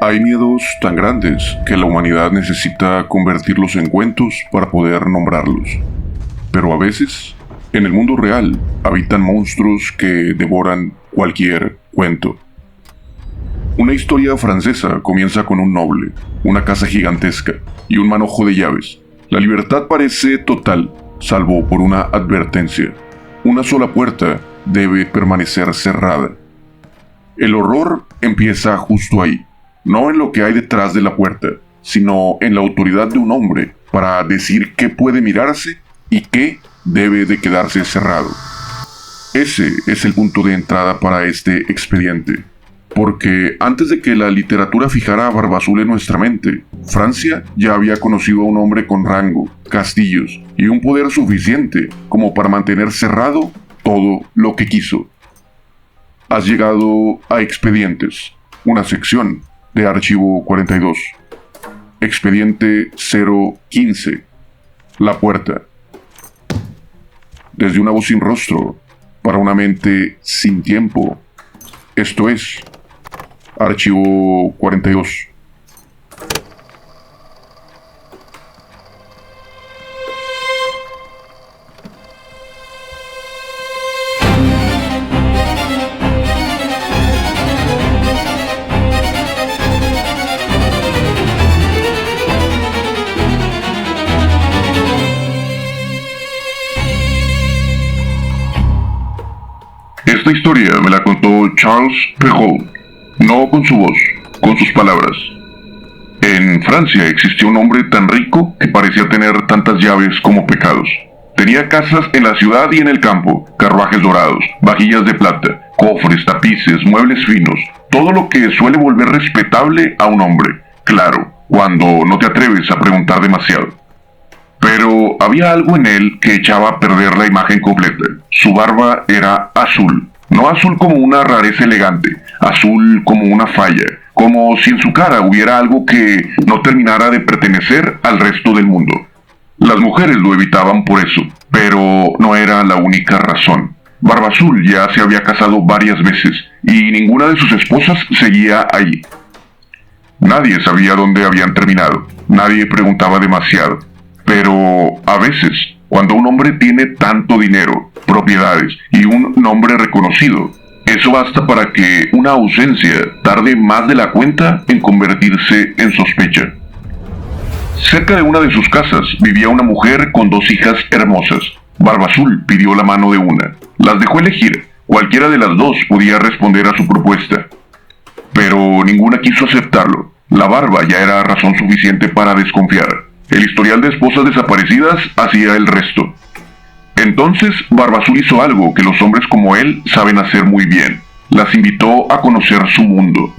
Hay miedos tan grandes que la humanidad necesita convertirlos en cuentos para poder nombrarlos. Pero a veces, en el mundo real, habitan monstruos que devoran cualquier cuento. Una historia francesa comienza con un noble, una casa gigantesca y un manojo de llaves. La libertad parece total, salvo por una advertencia. Una sola puerta debe permanecer cerrada. El horror empieza justo ahí. No en lo que hay detrás de la puerta, sino en la autoridad de un hombre para decir qué puede mirarse y qué debe de quedarse cerrado. Ese es el punto de entrada para este expediente, porque antes de que la literatura fijara a Barbazul en nuestra mente, Francia ya había conocido a un hombre con rango, castillos y un poder suficiente como para mantener cerrado todo lo que quiso. Has llegado a Expedientes, una sección de Archivo 42. Expediente 015. La puerta. Desde una voz sin rostro, para una mente sin tiempo. Esto es Archivo 42. Esta historia me la contó Charles Perrault, no con su voz, con sus palabras. En Francia existía un hombre tan rico que parecía tener tantas llaves como pecados. Tenía casas en la ciudad y en el campo, carruajes dorados, vajillas de plata, cofres, tapices, muebles finos, todo lo que suele volver respetable a un hombre, claro, cuando no te atreves a preguntar demasiado. Pero había algo en él que echaba a perder la imagen completa. Su barba era azul, no azul como una rareza elegante, azul como una falla, como si en su cara hubiera algo que no terminara de pertenecer al resto del mundo. Las mujeres lo evitaban por eso, pero no era la única razón. Barbazul ya se había casado varias veces y ninguna de sus esposas seguía allí. Nadie sabía dónde habían terminado, nadie preguntaba demasiado. Pero a veces, cuando un hombre tiene tanto dinero, propiedades y un nombre reconocido, eso basta para que una ausencia tarde más de la cuenta en convertirse en sospecha. Cerca de una de sus casas vivía una mujer con 2 hijas hermosas. Barbazul pidió la mano de una. Las dejó elegir. Cualquiera de las 2 podía responder a su propuesta. Pero ninguna quiso aceptarlo. La barba ya era razón suficiente para desconfiar. El historial de esposas desaparecidas hacía el resto. Entonces, Barbazul hizo algo que los hombres como él saben hacer muy bien. Las invitó a conocer su mundo.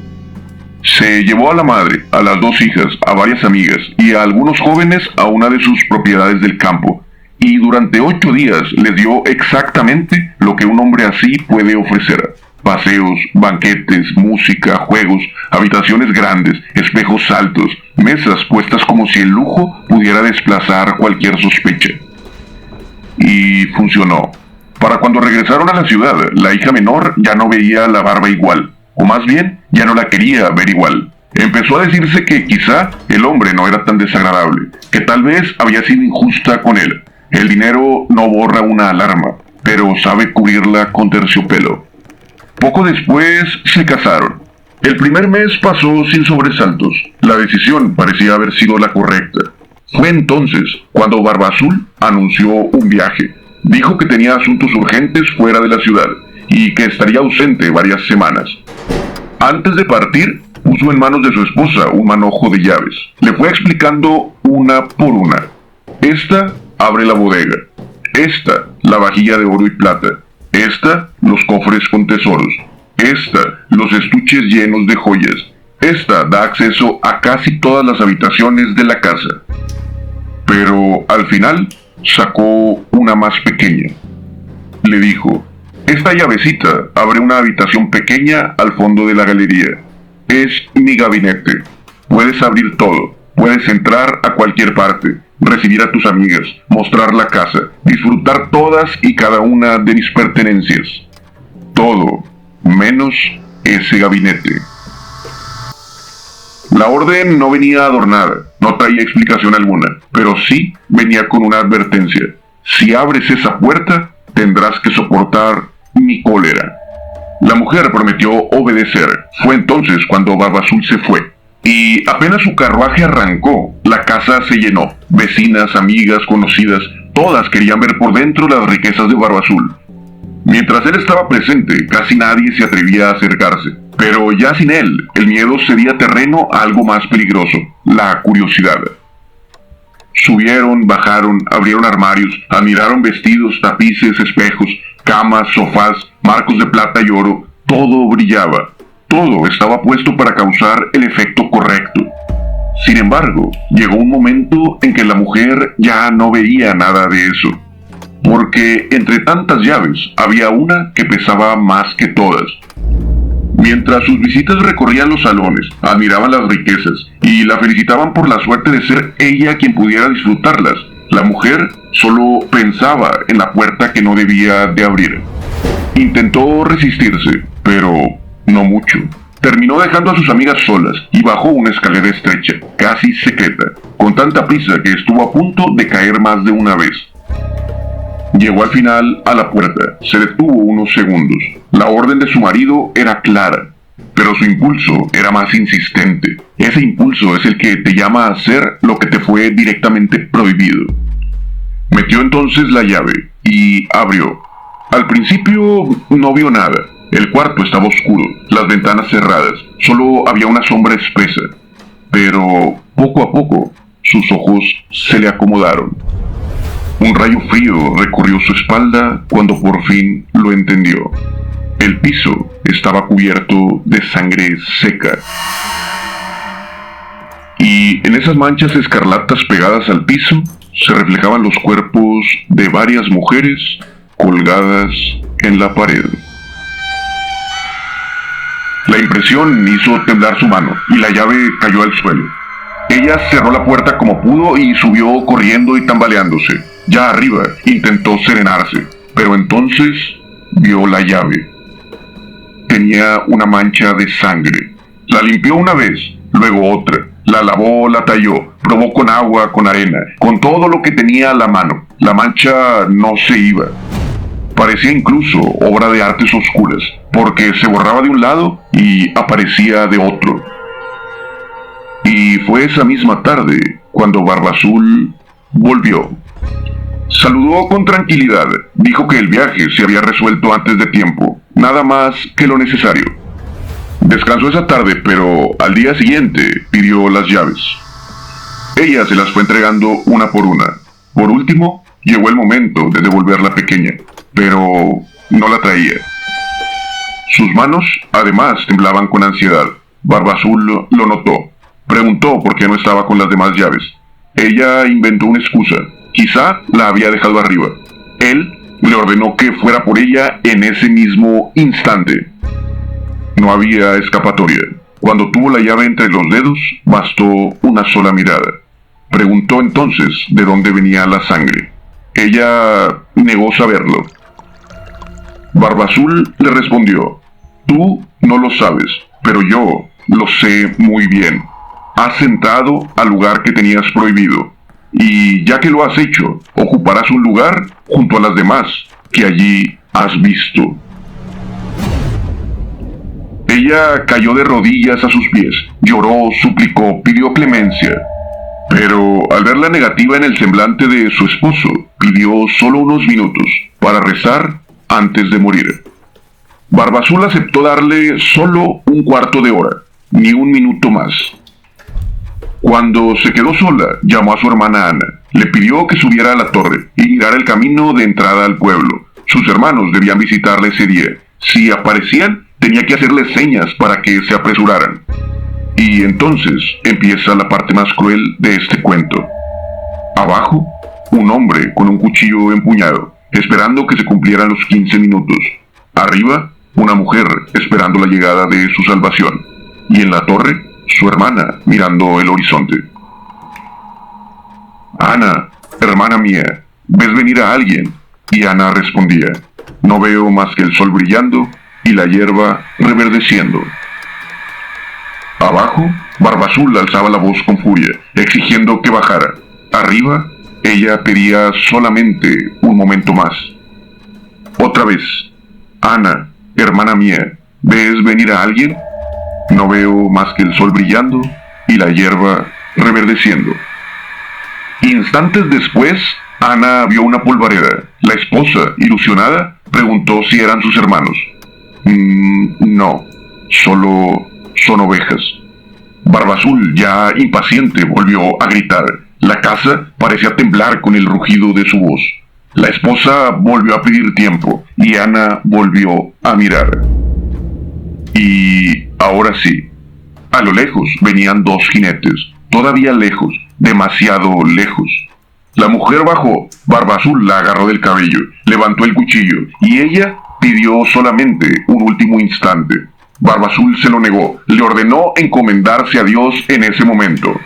Se llevó a la madre, a las 2 hijas, a varias amigas y a algunos jóvenes a una de sus propiedades del campo. Y durante 8 días les dio exactamente lo que un hombre así puede ofrecer. Paseos, banquetes, música, juegos, habitaciones grandes, espejos altos, mesas puestas como si el lujo pudiera desplazar cualquier sospecha. Y funcionó. Para cuando regresaron a la ciudad, la hija menor ya no veía la barba igual, o más bien, ya no la quería ver igual. Empezó a decirse que quizá el hombre no era tan desagradable, que tal vez había sido injusta con él. El dinero no borra una alarma, pero sabe cubrirla con terciopelo. Poco después se casaron. El primer mes pasó sin sobresaltos. La decisión parecía haber sido la correcta. Fue entonces cuando Barbazul anunció un viaje. Dijo que tenía asuntos urgentes fuera de la ciudad y que estaría ausente varias semanas. Antes de partir, puso en manos de su esposa un manojo de llaves. Le fue explicando una por una. Esta abre la bodega. Esta, la vajilla de oro y plata. Esta, los cofres con tesoros. Esta, los estuches llenos de joyas. Esta da acceso a casi todas las habitaciones de la casa. Pero al final sacó una más pequeña. Le dijo: esta llavecita abre una habitación pequeña al fondo de la galería. Es mi gabinete. Puedes abrir todo. Puedes entrar a cualquier parte, recibir a tus amigas, mostrar la casa, disfrutar todas y cada una de mis pertenencias. Todo, menos ese gabinete. La orden no venía adornada, no traía explicación alguna, pero sí venía con una advertencia. Si abres esa puerta, tendrás que soportar mi cólera. La mujer prometió obedecer. Fue entonces cuando Barbazul se fue. Y apenas su carruaje arrancó, la casa se llenó. Vecinas, amigas, conocidas, todas querían ver por dentro las riquezas de Barbazul. Mientras él estaba presente, casi nadie se atrevía a acercarse. Pero ya sin él, el miedo cedía terreno a algo más peligroso, la curiosidad. Subieron, bajaron, abrieron armarios, admiraron vestidos, tapices, espejos, camas, sofás, marcos de plata y oro. Todo brillaba. Todo estaba puesto para causar el efecto correcto. Sin embargo, llegó un momento en que la mujer ya no veía nada de eso. Porque entre tantas llaves había una que pesaba más que todas. Mientras sus visitas recorrían los salones, admiraban las riquezas y la felicitaban por la suerte de ser ella quien pudiera disfrutarlas, la mujer solo pensaba en la puerta que no debía de abrir. Intentó resistirse, pero no mucho. Terminó dejando a sus amigas solas y bajó una escalera estrecha, casi secreta, con tanta prisa que estuvo a punto de caer más de una vez. Llegó al final a la puerta, se detuvo unos segundos. La orden de su marido era clara, pero su impulso era más insistente. Ese impulso es el que te llama a hacer lo que te fue directamente prohibido. Metió entonces la llave y abrió. Al principio no vio nada. El cuarto estaba oscuro, las ventanas cerradas, solo había una sombra espesa. Pero poco a poco sus ojos se le acomodaron. Un rayo frío recorrió su espalda cuando por fin lo entendió. El piso estaba cubierto de sangre seca. Y en esas manchas escarlatas pegadas al piso se reflejaban los cuerpos de varias mujeres colgadas en la pared. La impresión hizo temblar su mano y la llave cayó al suelo. Ella cerró la puerta como pudo y subió corriendo y tambaleándose. Ya arriba intentó serenarse, pero entonces vio la llave. Tenía una mancha de sangre. La limpió una vez, luego otra. La lavó, la talló, probó con agua, con arena, con todo lo que tenía a la mano. La mancha no se iba. Parecía incluso obra de artes oscuras, porque se borraba de un lado y aparecía de otro. Y fue esa misma tarde cuando Barbazul volvió. Saludó con tranquilidad, dijo que el viaje se había resuelto antes de tiempo, nada más que lo necesario. Descansó esa tarde, pero al día siguiente pidió las llaves. Ella se las fue entregando una por una. Por último, llegó el momento de devolver la pequeña, pero no la traía. Sus manos, además, temblaban con ansiedad. Barbazul lo notó. Preguntó por qué no estaba con las demás llaves. Ella inventó una excusa. Quizá la había dejado arriba. Él le ordenó que fuera por ella en ese mismo instante. No había escapatoria. Cuando tuvo la llave entre los dedos, bastó una sola mirada. Preguntó entonces de dónde venía la sangre. Ella negó saberlo. Barbazul le respondió: tú no lo sabes, pero yo lo sé muy bien. Has entrado al lugar que tenías prohibido, y ya que lo has hecho, ocuparás un lugar junto a las demás que allí has visto. Ella cayó de rodillas a sus pies, lloró, suplicó, pidió clemencia. Pero al ver la negativa en el semblante de su esposo, pidió solo unos minutos para rezar antes de morir. Barbazul aceptó darle solo un cuarto de hora, ni un minuto más. Cuando se quedó sola, llamó a su hermana Ana. Le pidió que subiera a la torre y mirara el camino de entrada al pueblo. Sus hermanos debían visitarle ese día. Si aparecían, tenía que hacerles señas para que se apresuraran. Y entonces empieza la parte más cruel de este cuento. Abajo, un hombre con un cuchillo empuñado, esperando que se cumplieran los 15 minutos. Arriba, una mujer esperando la llegada de su salvación. Y en la torre, su hermana mirando el horizonte. Ana, hermana mía, ¿ves venir a alguien? Y Ana respondía: no veo más que el sol brillando y la hierba reverdeciendo. Abajo, Barba Azul alzaba la voz con furia, exigiendo que bajara. Arriba, ella pedía solamente un momento más. Otra vez. Ana, hermana mía, ¿ves venir a alguien? No veo más que el sol brillando y la hierba reverdeciendo. Instantes después, Ana vio una polvareda. La esposa, ilusionada, preguntó si eran sus hermanos. No, solo son ovejas. Barba Azul, ya impaciente, volvió a gritar. La casa parecía temblar con el rugido de su voz. La esposa volvió a pedir tiempo y Ana volvió a mirar. Y ahora sí, a lo lejos venían dos jinetes, todavía lejos, demasiado lejos. La mujer bajó, Barba Azul la agarró del cabello, levantó el cuchillo y ella pidió solamente un último instante. Barba Azul se lo negó, le ordenó encomendarse a Dios en ese momento.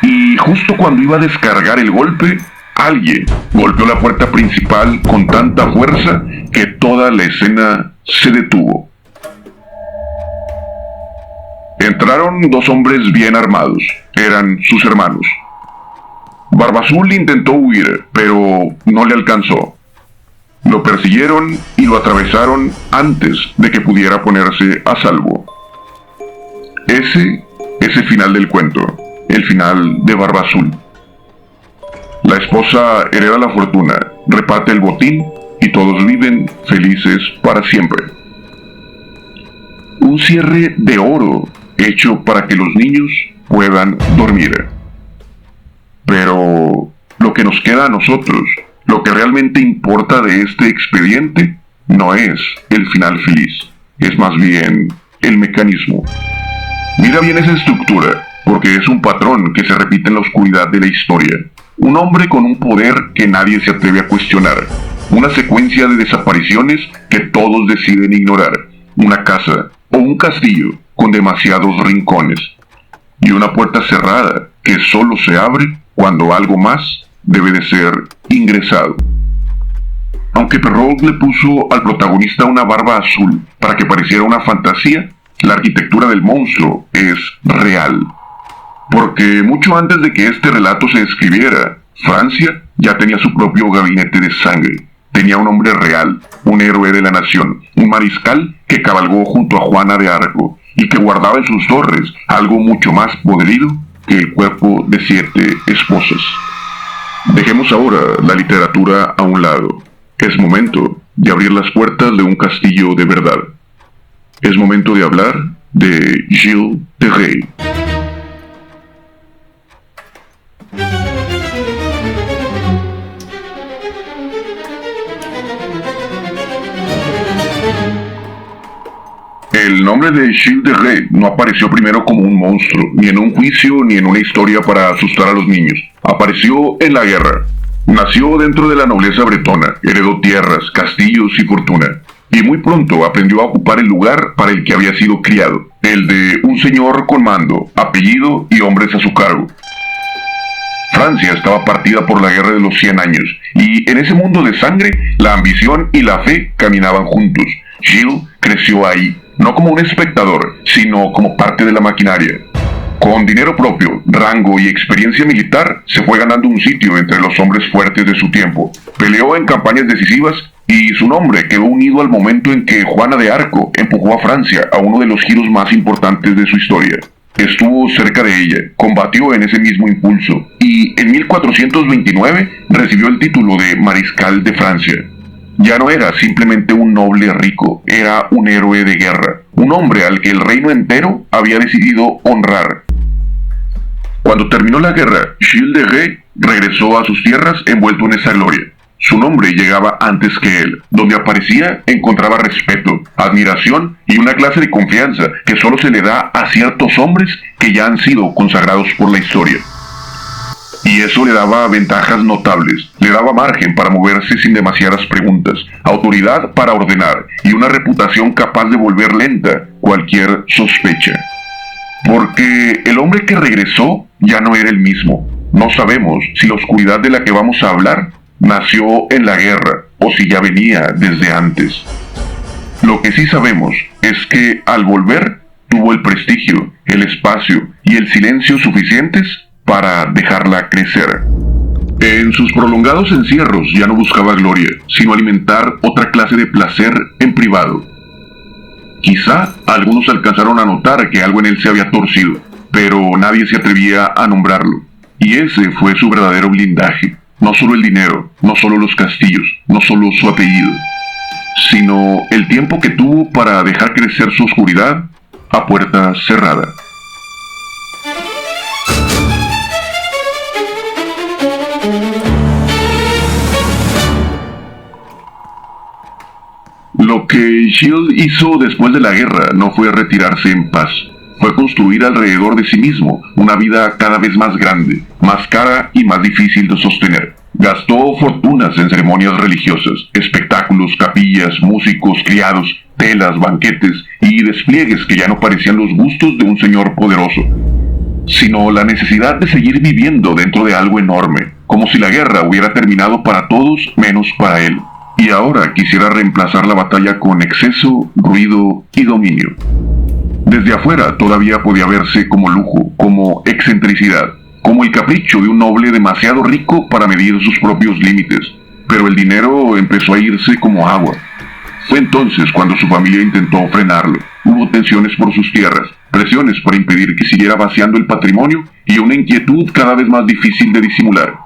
Y justo cuando iba a descargar el golpe, alguien golpeó la puerta principal con tanta fuerza que toda la escena se detuvo. Entraron dos hombres bien armados, eran sus hermanos. Barba Azul intentó huir, pero no le alcanzó. Lo persiguieron y lo atravesaron antes de que pudiera ponerse a salvo. Ese es el final del cuento, el final de Barba Azul. La esposa hereda la fortuna, reparte el botín y todos viven felices para siempre. Un cierre de oro hecho para que los niños puedan dormir. Pero lo que nos queda a nosotros, lo que realmente importa de este expediente, no es el final feliz, es más bien el mecanismo. Mira bien esa estructura, porque es un patrón que se repite en la oscuridad de la historia. Un hombre con un poder que nadie se atreve a cuestionar. Una secuencia de desapariciones que todos deciden ignorar. Una casa o un castillo con demasiados rincones. Y una puerta cerrada que solo se abre cuando algo más debe de ser ingresado. Aunque Perrault le puso al protagonista una barba azul para que pareciera una fantasía, la arquitectura del monstruo es real. Porque mucho antes de que este relato se escribiera, Francia ya tenía su propio gabinete de sangre. Tenía un hombre real, un héroe de la nación, un mariscal que cabalgó junto a Juana de Arco y que guardaba en sus torres algo mucho más podrido que el cuerpo de 7 esposas. Dejemos ahora la literatura a un lado. Es momento de abrir las puertas de un castillo de verdad. Es momento de hablar de Gilles de Rais. El nombre de Gilles de Rais no apareció primero como un monstruo, ni en un juicio ni en una historia para asustar a los niños. Apareció en la guerra. Nació dentro de la nobleza bretona, heredó tierras, castillos y fortuna. Y muy pronto aprendió a ocupar el lugar para el que había sido criado, el de un señor con mando, apellido y hombres a su cargo. Francia estaba partida por la guerra de los 100 años, y en ese mundo de sangre, la ambición y la fe caminaban juntos. Gilles creció ahí, no como un espectador, sino como parte de la maquinaria. Con dinero propio, rango y experiencia militar, se fue ganando un sitio entre los hombres fuertes de su tiempo. Peleó en campañas decisivas y su nombre quedó unido al momento en que Juana de Arco empujó a Francia a uno de los giros más importantes de su historia. Estuvo cerca de ella, combatió en ese mismo impulso y en 1429 recibió el título de Mariscal de Francia. Ya no era simplemente un noble rico, era un héroe de guerra, un hombre al que el reino entero había decidido honrar. Cuando terminó la guerra, Gilles de Rais regresó a sus tierras envuelto en esa gloria. Su nombre llegaba antes que él. Donde aparecía encontraba respeto, admiración y una clase de confianza que solo se le da a ciertos hombres que ya han sido consagrados por la historia. Y eso le daba ventajas notables, le daba margen para moverse sin demasiadas preguntas, autoridad para ordenar y una reputación capaz de volver lenta cualquier sospecha. Porque el hombre que regresó ya no era el mismo. No sabemos si la oscuridad de la que vamos a hablar nació en la guerra o si ya venía desde antes. Lo que sí sabemos es que al volver tuvo tuvo el prestigio, el espacio y el silencio suficientes para dejarla crecer. En sus prolongados encierros ya no buscaba gloria, sino alimentar otra clase de placer en privado. Quizá algunos alcanzaron a notar que algo en él se había torcido, pero nadie se atrevía a nombrarlo. Y ese fue su verdadero blindaje. No solo el dinero, no solo los castillos, no solo su apellido, sino el tiempo que tuvo para dejar crecer su oscuridad a puerta cerrada. Lo que Shield hizo después de la guerra no fue retirarse en paz, fue construir alrededor de sí mismo una vida cada vez más grande, más cara y más difícil de sostener. Gastó fortunas en ceremonias religiosas, espectáculos, capillas, músicos, criados, telas, banquetes y despliegues que ya no parecían los gustos de un señor poderoso, sino la necesidad de seguir viviendo dentro de algo enorme, como si la guerra hubiera terminado para todos menos para él. Y ahora quisiera reemplazar la batalla con exceso, ruido y dominio. Desde afuera todavía podía verse como lujo, como excentricidad, como el capricho de un noble demasiado rico para medir sus propios límites. Pero el dinero empezó a irse como agua. Fue entonces cuando su familia intentó frenarlo. Hubo tensiones por sus tierras, presiones para impedir que siguiera vaciando el patrimonio y una inquietud cada vez más difícil de disimular.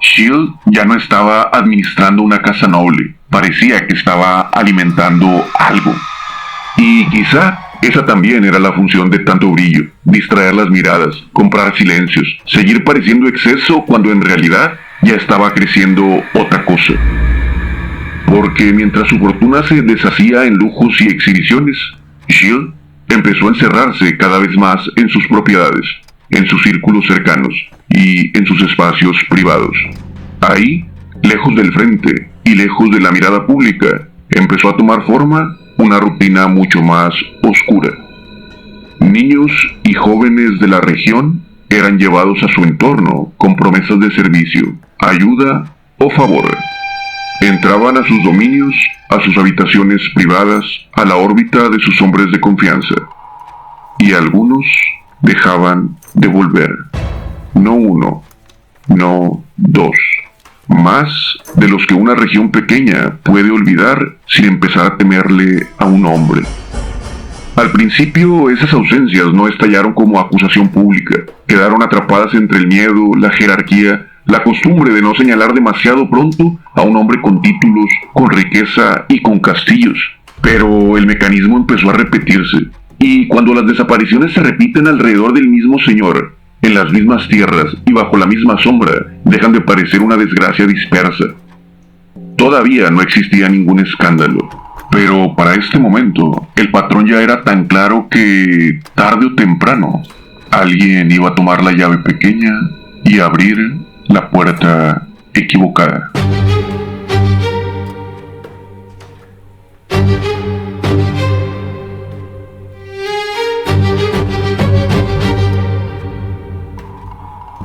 Shield ya no estaba administrando una casa noble, parecía que estaba alimentando algo. Y quizá esa también era la función de tanto brillo, distraer las miradas, comprar silencios, seguir pareciendo exceso cuando en realidad ya estaba creciendo otra cosa. Porque mientras su fortuna se deshacía en lujos y exhibiciones, Shield empezó a encerrarse cada vez más en sus propiedades, en sus círculos cercanos y en sus espacios privados. Ahí, lejos del frente y lejos de la mirada pública, empezó a tomar forma una rutina mucho más oscura. Niños y jóvenes de la región eran llevados a su entorno con promesas de servicio, ayuda o favor. Entraban a sus dominios, a sus habitaciones privadas, a la órbita de sus hombres de confianza. Y algunos dejaban de volver. No uno, no dos. Más de los que una región pequeña puede olvidar sin empezar a temerle a un hombre. Al principio esas ausencias no estallaron como acusación pública, quedaron atrapadas entre el miedo, la jerarquía, la costumbre de no señalar demasiado pronto a un hombre con títulos, con riqueza y con castillos. Pero el mecanismo empezó a repetirse, y cuando las desapariciones se repiten alrededor del mismo señor, en las mismas tierras y bajo la misma sombra, dejan de parecer una desgracia dispersa. Todavía no existía ningún escándalo, pero para este momento el patrón ya era tan claro que, tarde o temprano, alguien iba a tomar la llave pequeña y abrir la puerta equivocada.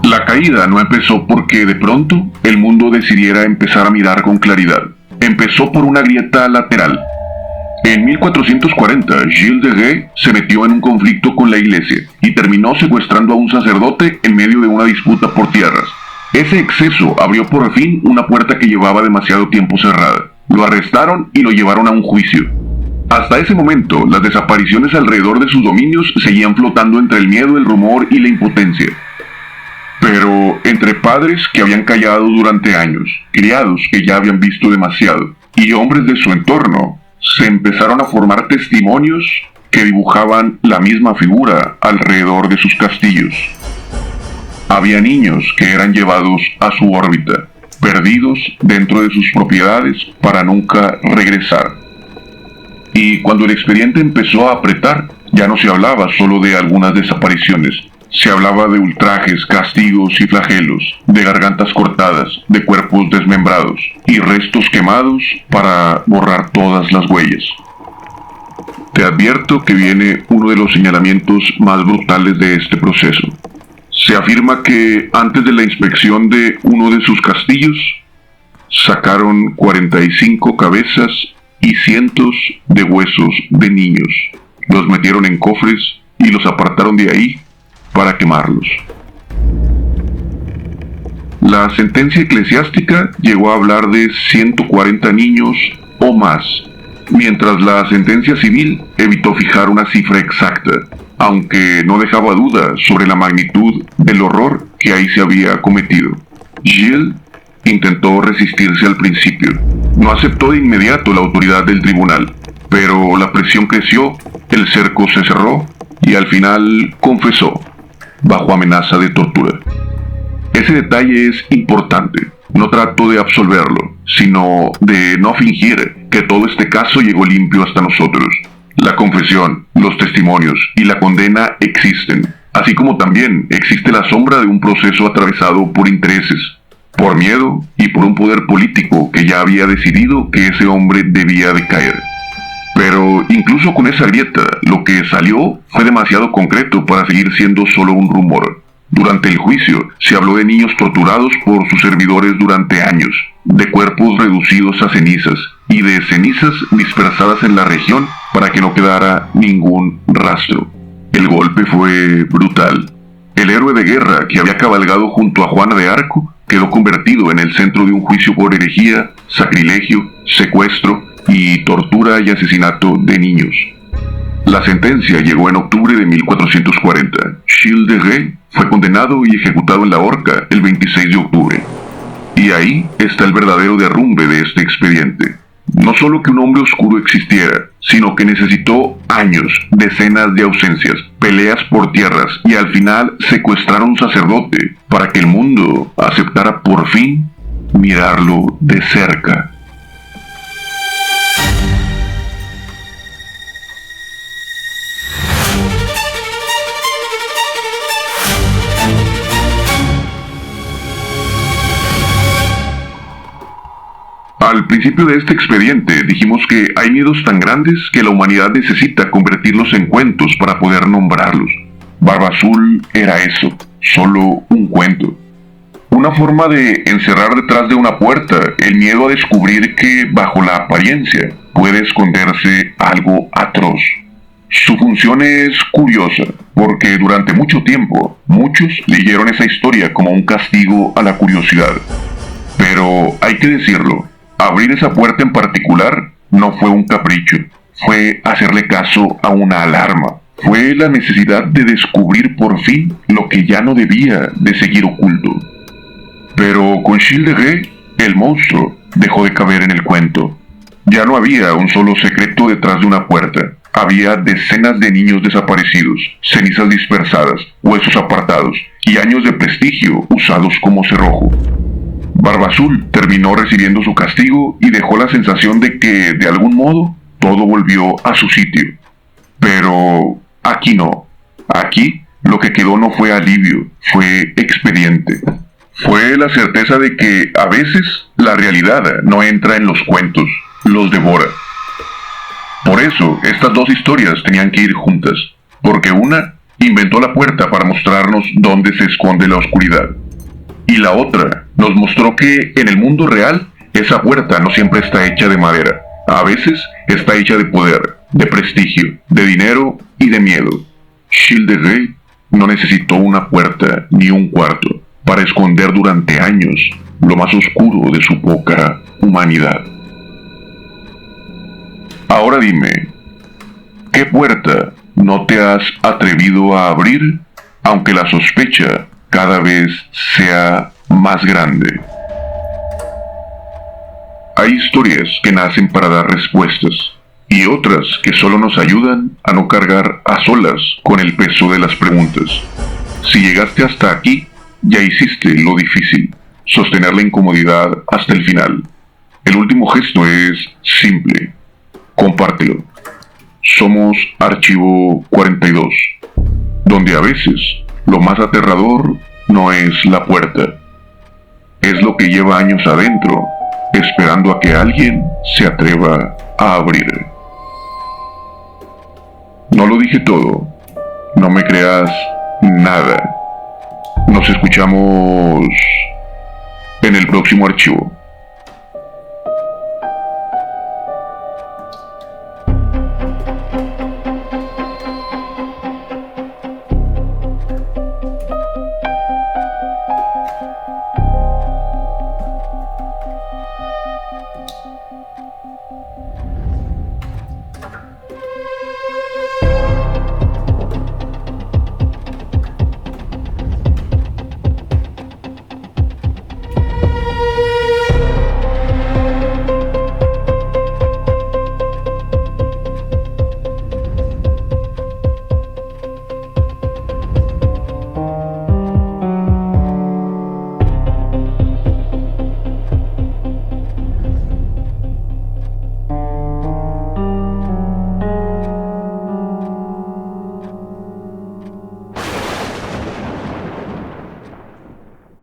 La caída no empezó porque de pronto el mundo decidiera empezar a mirar con claridad. Empezó por una grieta lateral. En 1440, Gilles de Rais se metió en un conflicto con la iglesia y terminó secuestrando a un sacerdote en medio de una disputa por tierras. Ese exceso abrió por fin una puerta que llevaba demasiado tiempo cerrada. Lo arrestaron y lo llevaron a un juicio. Hasta ese momento, las desapariciones alrededor de sus dominios seguían flotando entre el miedo, el rumor y la impotencia. Pero entre padres que habían callado durante años, criados que ya habían visto demasiado, y hombres de su entorno, se empezaron a formar testimonios que dibujaban la misma figura alrededor de sus castillos. Había niños que eran llevados a su órbita, perdidos dentro de sus propiedades para nunca regresar. Y cuando el expediente empezó a apretar, ya no se hablaba solo de algunas desapariciones. Se hablaba de ultrajes, castigos y flagelos, de gargantas cortadas, de cuerpos desmembrados y restos quemados para borrar todas las huellas. Te advierto que viene uno de los señalamientos más brutales de este proceso. Se afirma que antes de la inspección de uno de sus castillos, sacaron 45 cabezas y cientos de huesos de niños. Los metieron en cofres y los apartaron de ahí para quemarlos. La sentencia eclesiástica llegó a hablar de 140 niños o más, mientras la sentencia civil evitó fijar una cifra exacta, aunque no dejaba duda sobre la magnitud del horror que ahí se había cometido. Gilles intentó resistirse al principio. No aceptó de inmediato la autoridad del tribunal, pero la presión creció, el cerco se cerró y al final confesó, bajo amenaza de tortura. Ese detalle es importante. No trato de absolverlo, sino de no fingir que todo este caso llegó limpio hasta nosotros. La confesión, los testimonios y la condena existen, así como también existe la sombra de un proceso atravesado por intereses, por miedo y por un poder político que ya había decidido que ese hombre debía de caer. Pero incluso con esa grieta, lo que salió fue demasiado concreto para seguir siendo solo un rumor. Durante el juicio se habló de niños torturados por sus servidores durante años, de cuerpos reducidos a cenizas y de cenizas dispersadas en la región para que no quedara ningún rastro. El golpe fue brutal. El héroe de guerra que había cabalgado junto a Juana de Arco quedó convertido en el centro de un juicio por herejía, sacrilegio, secuestro y tortura y asesinato de niños. La sentencia llegó en octubre de 1440. Gilles de Rais fue condenado y ejecutado en la horca el 26 de octubre. Y ahí está el verdadero derrumbe de este expediente. No solo que un hombre oscuro existiera, sino que necesitó años, decenas de ausencias, peleas por tierras y al final secuestrar a un sacerdote para que el mundo aceptara por fin mirarlo de cerca. Al principio de este expediente dijimos que hay miedos tan grandes que la humanidad necesita convertirlos en cuentos para poder nombrarlos. Barba Azul era eso, solo un cuento. Una forma de encerrar detrás de una puerta el miedo a descubrir que bajo la apariencia puede esconderse algo atroz. Su función es curiosa, porque durante mucho tiempo muchos leyeron esa historia como un castigo a la curiosidad. Pero hay que decirlo, abrir esa puerta en particular no fue un capricho, fue hacerle caso a una alarma. Fue la necesidad de descubrir por fin lo que ya no debía de seguir oculto. Pero con Gilles de Rais, el monstruo dejó de caber en el cuento. Ya no había un solo secreto detrás de una puerta. Había decenas de niños desaparecidos, cenizas dispersadas, huesos apartados y años de prestigio usados como cerrojo. Barba Azul terminó recibiendo su castigo y dejó la sensación de que, de algún modo, todo volvió a su sitio. Pero aquí no. Aquí lo que quedó no fue alivio, fue expediente. Fue la certeza de que a veces la realidad no entra en los cuentos, los devora. Por eso estas dos historias tenían que ir juntas, porque una inventó la puerta para mostrarnos dónde se esconde la oscuridad. Y la otra nos mostró que en el mundo real esa puerta no siempre está hecha de madera. A veces está hecha de poder, de prestigio, de dinero y de miedo. Gilles de Rais no necesitó una puerta ni un cuarto para esconder durante años lo más oscuro de su poca humanidad. Ahora dime, ¿qué puerta no te has atrevido a abrir, aunque la sospecha cada vez sea más grande? Hay historias que nacen para dar respuestas y otras que solo nos ayudan a no cargar a solas con el peso de las preguntas. Si llegaste hasta aquí, ya hiciste lo difícil, sostener la incomodidad hasta el final. El último gesto es simple, compártelo. Somos Archivo 42, donde a veces lo más aterrador no es la puerta, es lo que lleva años adentro, esperando a que alguien se atreva a abrir. No lo dije todo, no me creas nada. Nos escuchamos en el próximo archivo.